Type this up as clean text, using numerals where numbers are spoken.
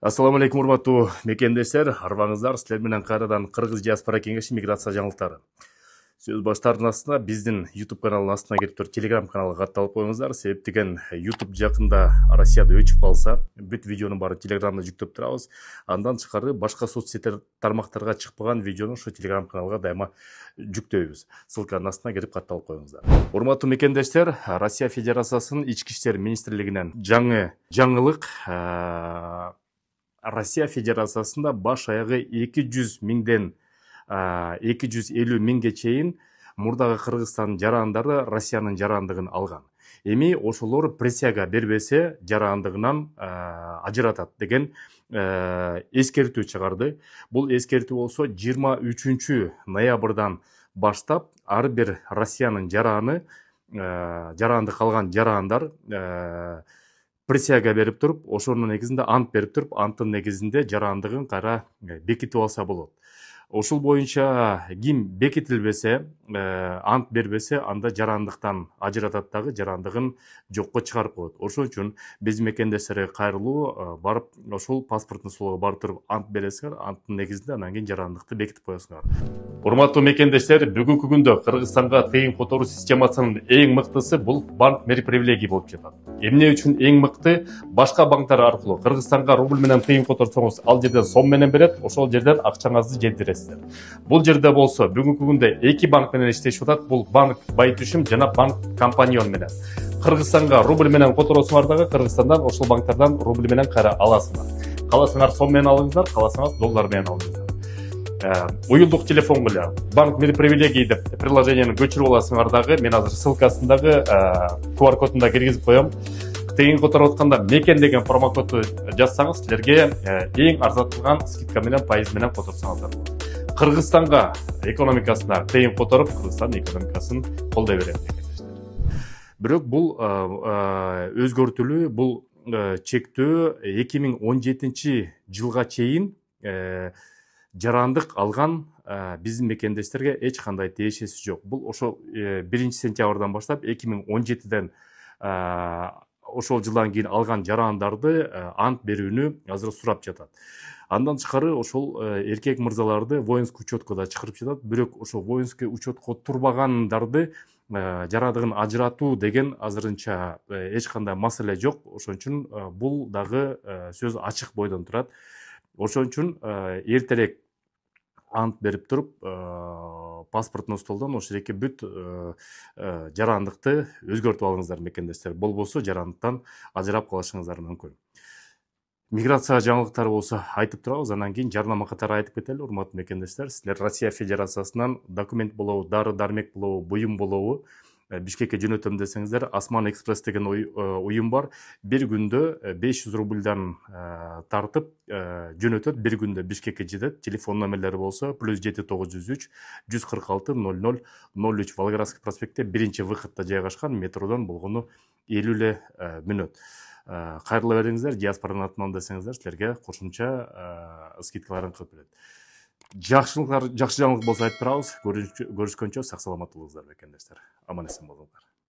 Ассаламу алейкум, урматтуу мекендештер, арбаңыздар, силер менен кайрадан Кыргыз диаспора кеңеши миграция жаңылыктары. Сөз баштардын астына биздин YouTube каналынын астына келип туруп Telegram каналга катталып коюңуздар. Себеп деген YouTube жакында Россияда өчүп калса, бүт видеонун баарын Telegramда жүктөп турабыз. Андан тышкары башка соцсет тармактарга чыкпаган видеону ошо Telegram каналга дайыма жүктөйбүз. Ссылканын астына келип катталып коюңуздар. Урматтуу мекендештер, Россия Федерациясынын Ички иштер министрлигинен жаңылык Россия Федерациясында баш аягы 250 миңге чейин мурдагы Кыргызстандын жарандары Россиянын жарандыгын алган. Эми ошолор присяга бербесе жарандыгынан ажыратат деген эскертүү чыгарды. Бул эскертүү болсо 23 ноябрдан баштап ар бир Россиянын жарандык алган жарандар присяга берип туруп, ошонун негизинде ант берип туруп, анттын негизинде жарандыгын кайра бекитип алса болот. Ошол боюнча ким бекитилбесе, ант бербесе, анда жарандыктан ажыратат дагы, жарандыгын жокко чыгарып коет. Ошон үчүн биз мекендештерге кайрылуу барып, ошол паспорттун столуна барып туруп ант бересиңер, анттын негизинде анан кийин жарандыкты бекитип коесуңар. Урматтуу мекендештер, бүгүнкү күндө Кыргызстанга тыйын которуу системасынын эң мыктысы бул банк мерпривилегий болуп жатат. Эмне үчүн эң мыкты? Башка банктар аркылуу Кыргызстанга рубль менен тыйын которсоңуз, ал жерден сом менен берет, ошол жерден акчаңызды жеткиресиздер. Бул жерде болсо бүгүнкү күндө эки банк менен иштешип атат. Бул банк Байтүшүм жана банк Компаньон менен. Кыргызстанга рубль менен которосуңар дагы Кыргызстандан ошол банктардан рубль менен кайра аласыңар. Каласаңар сом менен алыңыздар, каласаңар доллар менен алыңыздар. Уюлдук телефон эле банк мерпривилегий деп приложениени көчүрүп аласыңар дагы. Мен азыр ссылкасындагы QR кодунда киргизип коем. Тыйын которуп атканда мекен деген промокодду жазсаңыз, силерге эң арзатылган скидка менен пайыз менен которсоңуздар болот. Кыргызстанга экономикасына тыйын которуп, Кыргызстан экономикасын колдой берет. Бирок бул өзгөртүлүү, бул чектөө 2017 жылга чейин жарандык алган биздин мекендештерге эч кандай тиешеси жок. Бул ошо 1 сентябрдан баштап 2017ден ошол жылдан кийин алган жарандарды ант берүүнү азыр сурап жатат. Андан тышкары ошол эркек мырзаларды воинский учеткада чакырып жатат. Бирок ошол воинский учетко турбагандарды жарандыгын ажыратуу деген азырынча эч кандай маселе жок. Ошон үчүн бул дагы сөз ачык бойдон турат. Ошон үчүн эртерээк ант берип туруп, паспорттун столдон ошол жерге бүт жарандыкты өзгөртүп алыңыздар мекендештер. Болбосо жарандыктан ажырап калышыңыздар мүмкүн. Миграция жаңылыктары болсо айтып турабыз, анан кийин жарнама катары айтып кетели, урматтуу мекендештер. Силер Россия Федерациясынан документ болобу, дары дармек болобу, буюм болобу Бишкекке жөнөтөм десеңиздер, Осман Экспресс деген уюм бар. Бир күндө 500 рубльдан тартып жөнөтөт, бир күндө Бишкекке жетет. Телефон номерлери болсо +7903 146 00 03 Волгоградский проспектте 1-выходто жайгашкан, метродон болгону 50 эле мүнөт. Кайрыла бериңиздер, диаспоранын атынан десеңиздер, силерге кошумча скидкаларын кылып берет. Жакшы жаңылык болсо айтып турабыз. Көрүшкөнчө сак саламат болуңуздар мекендештер. Аман эсен болуңуздар.